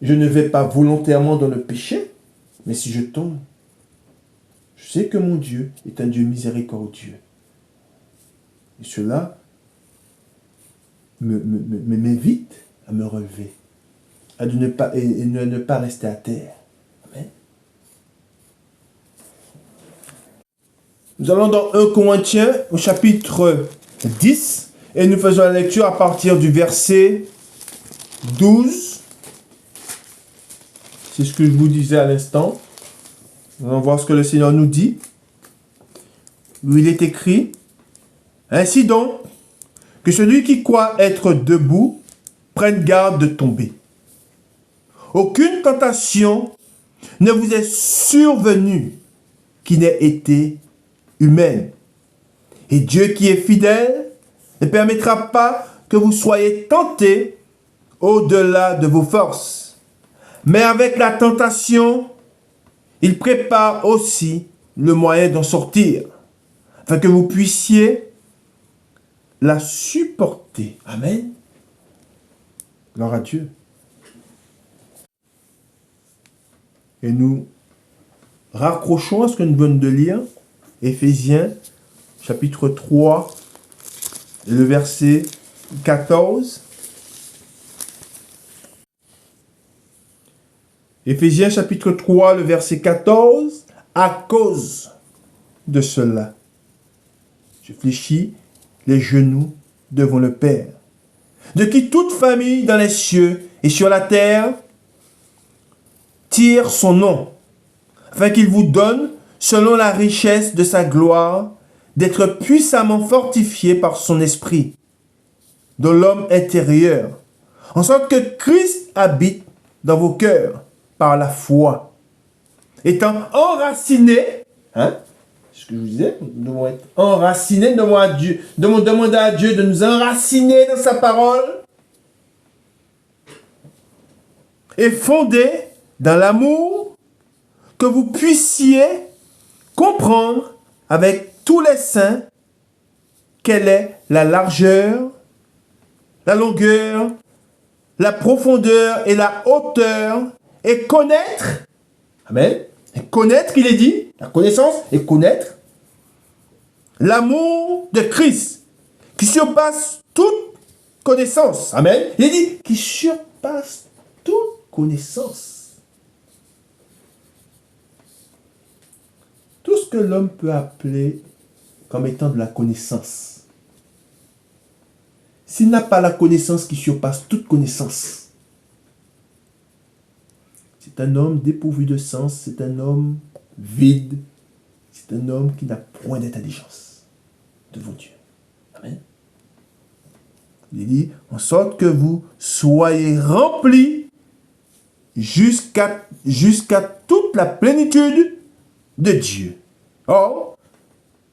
Je ne vais pas volontairement dans le péché, mais si je tombe, je sais que mon Dieu est un Dieu miséricordieux. Et cela m'invite à me relever, à ne pas rester à terre. Amen. Nous allons dans 1 Corinthiens au chapitre 10 et nous faisons la lecture à partir du verset 12. C'est ce que je vous disais à l'instant. Nous allons voir ce que le Seigneur nous dit. Où il est écrit: ainsi donc, que celui qui croit être debout prenne garde de tomber. Aucune tentation ne vous est survenue qui n'ait été humaine. Et Dieu qui est fidèle ne permettra pas que vous soyez tentés au-delà de vos forces. Mais avec la tentation, il prépare aussi le moyen d'en sortir, afin que vous puissiez la supporter. Amen. Gloire à Dieu. Et nous raccrochons à ce que nous venons de lire, Éphésiens, chapitre 3, et le verset 14. Éphésiens, chapitre 3, le verset 14. À cause de cela, je fléchis les genoux devant le Père, de qui toute famille dans les cieux et sur la terre tire son nom, afin qu'il vous donne, selon la richesse de sa gloire, d'être puissamment fortifié par son esprit, dans l'homme intérieur, en sorte que Christ habite dans vos cœurs par la foi, étant enraciné, ce que je vous disais, nous devons être enracinés, nous devons demander à Dieu de nous enraciner dans sa parole, et fondés dans l'amour, que vous puissiez comprendre avec tous les saints quelle est la largeur, la longueur, la profondeur et la hauteur, et connaître, amen, et connaître, il est dit, la connaissance et connaître, l'amour de Christ, qui surpasse toute connaissance, amen, il est dit, qui surpasse toute connaissance. Tout ce que l'homme peut appeler comme étant de la connaissance. S'il n'a pas la connaissance qui surpasse toute connaissance, c'est un homme dépourvu de sens, c'est un homme vide, c'est un homme qui n'a point d'intelligence devant Dieu. Amen. Il dit, en sorte que vous soyez remplis jusqu'à toute la plénitude de Dieu. Or,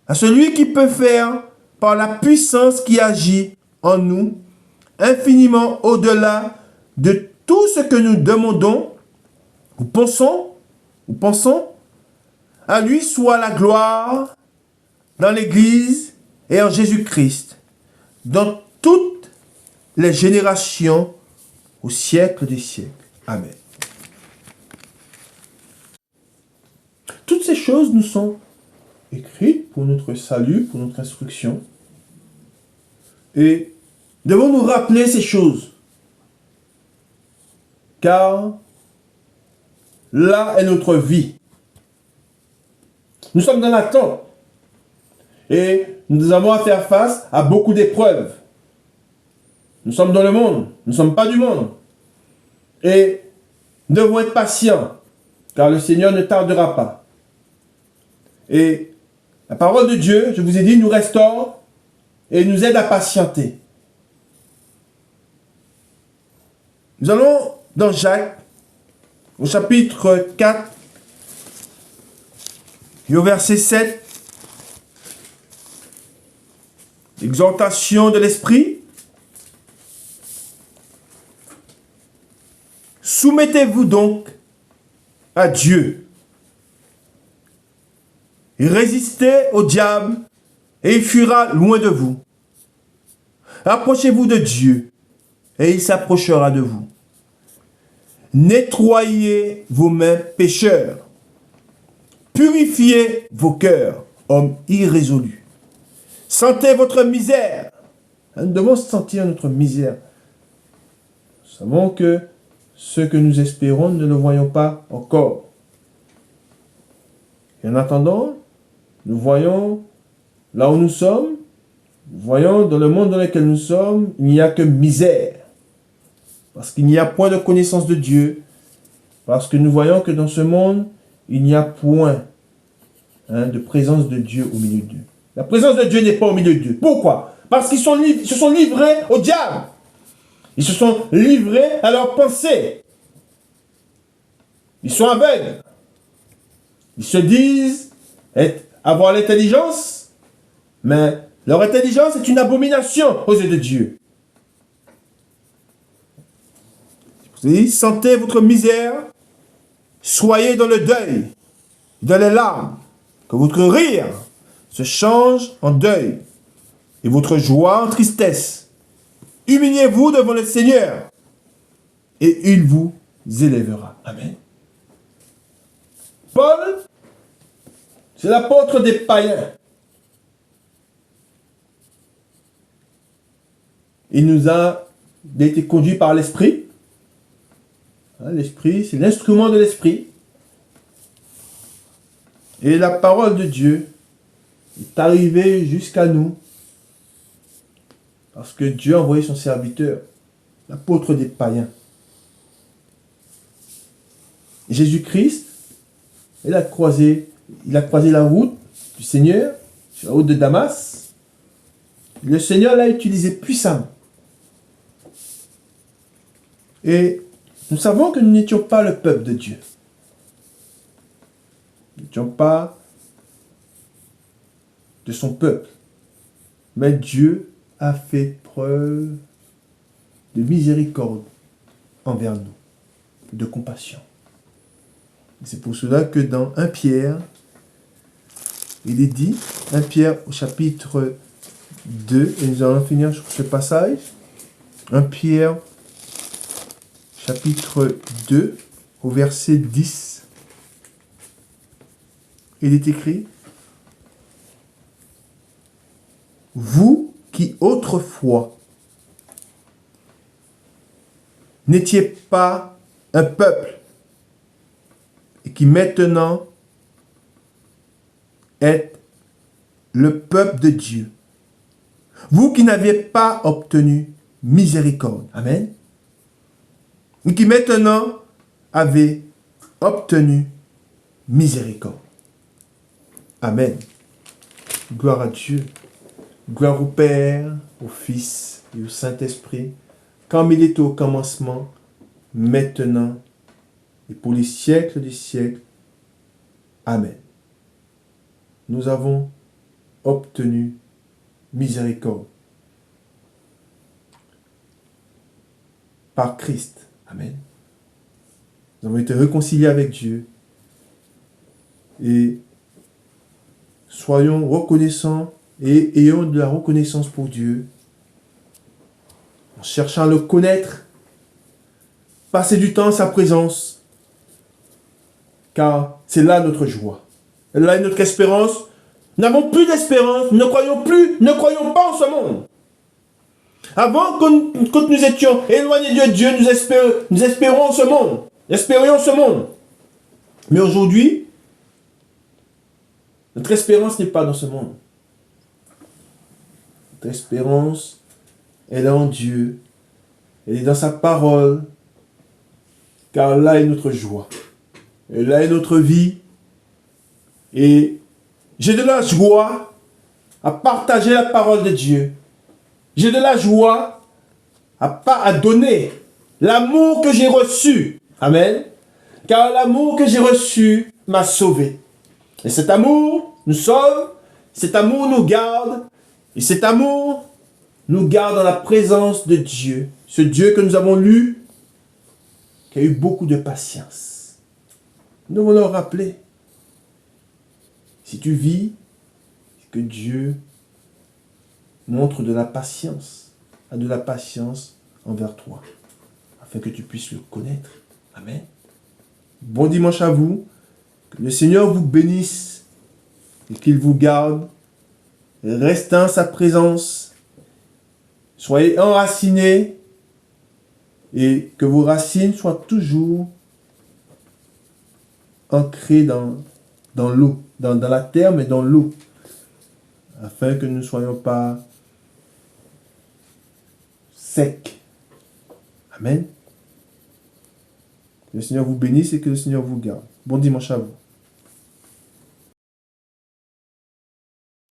à celui qui peut faire, par la puissance qui agit en nous, infiniment au-delà de tout ce que nous demandons, ou pensons, à lui soit la gloire dans l'Église et en Jésus-Christ, dans toutes les générations, au siècle des siècles. Amen. Toutes ces choses nous sont écrites pour notre salut, pour notre instruction. Et devons nous rappeler ces choses. Car là est notre vie. Nous sommes dans l'attente. Et nous avons à faire face à beaucoup d'épreuves. Nous sommes dans le monde. Nous ne sommes pas du monde. Et nous devons être patients. Car le Seigneur ne tardera pas. Et la parole de Dieu, je vous ai dit, nous restaure et nous aide à patienter. Nous allons dans Jacques, au chapitre 4, et au verset 7. Exhortation de l'esprit. Soumettez-vous donc à Dieu. Résistez au diable et il fuira loin de vous. Approchez-vous de Dieu et il s'approchera de vous. Nettoyez vos mains pécheurs. Purifiez vos cœurs, hommes irrésolus. Sentez votre misère. Nous devons sentir notre misère. Nous savons que ce que nous espérons, nous ne le voyons pas encore. Et en attendant, nous voyons là où nous sommes, nous voyons dans le monde dans lequel nous sommes, il n'y a que misère. Parce qu'il n'y a point de connaissance de Dieu. Parce que nous voyons que dans ce monde, il n'y a point de présence de Dieu au milieu d'eux. La présence de Dieu n'est pas au milieu d'eux. Pourquoi? Parce qu'ils se sont livrés au diable. Ils se sont livrés à leurs pensées. Ils sont aveugles. Ils se disent avoir l'intelligence, mais leur intelligence est une abomination aux yeux de Dieu. Vous dites, sentez votre misère, soyez dans le deuil, dans les larmes, que votre rire se change en deuil et votre joie en tristesse. Humiliez-vous devant le Seigneur et il vous élèvera. Amen. Paul, c'est l'apôtre des païens. Il a été conduit par l'Esprit. L'Esprit, c'est l'instrument de l'Esprit. Et la parole de Dieu est arrivée jusqu'à nous parce que Dieu a envoyé son serviteur, l'apôtre des païens. Jésus-Christ, il a croisé la route du Seigneur, sur la route de Damas. Le Seigneur l'a utilisé puissamment. Et nous savons que nous n'étions pas le peuple de Dieu. Nous n'étions pas de son peuple. Mais Dieu a fait preuve de miséricorde envers nous, de compassion. C'est pour cela que dans 1 Pierre, il est dit, 1 Pierre au chapitre 2, et nous allons finir sur ce passage, 1 Pierre chapitre 2, au verset 10, il est écrit, « Vous qui autrefois n'étiez pas un peuple, et qui maintenant êtes le peuple de Dieu, vous qui n'aviez pas obtenu miséricorde. » Amen. Et qui maintenant avez obtenu miséricorde. Amen. Gloire à Dieu. Gloire au Père, au Fils et au Saint-Esprit, comme il était au commencement, maintenant et pour les siècles des siècles. Amen. Nous avons obtenu miséricorde par Christ. Amen. Nous avons été réconciliés avec Dieu et soyons reconnaissants et ayons de la reconnaissance pour Dieu en cherchant à le connaître, passer du temps en sa présence, car c'est là notre joie. Et là est notre espérance. Nous n'avons plus d'espérance, ne croyons pas en ce monde. Avant, quand nous étions éloignés de Dieu, nous espérons ce monde. Espérions ce monde. Mais aujourd'hui, notre espérance n'est pas dans ce monde. Notre espérance, elle est en Dieu. Elle est dans sa parole. Car là est notre joie. Et là est notre vie. Et j'ai de la joie à partager la parole de Dieu. J'ai de la joie à donner l'amour que j'ai reçu. Amen. Car l'amour que j'ai reçu m'a sauvé. Et cet amour nous sauve, cet amour nous garde, et cet amour nous garde dans la présence de Dieu. Ce Dieu que nous avons lu, qui a eu beaucoup de patience. Nous devons le rappeler. si tu vis, que Dieu montre de la patience, a de la patience envers toi, afin que tu puisses le connaître. Amen. Bon dimanche à vous. Que le Seigneur vous bénisse et qu'il vous garde. Restez en sa présence. Soyez enracinés et que vos racines soient toujours ancrées dans l'eau, dans la terre, mais dans l'eau, afin que nous ne soyons pas secs. Amen. Que le Seigneur vous bénisse et que le Seigneur vous garde. Bon dimanche à vous.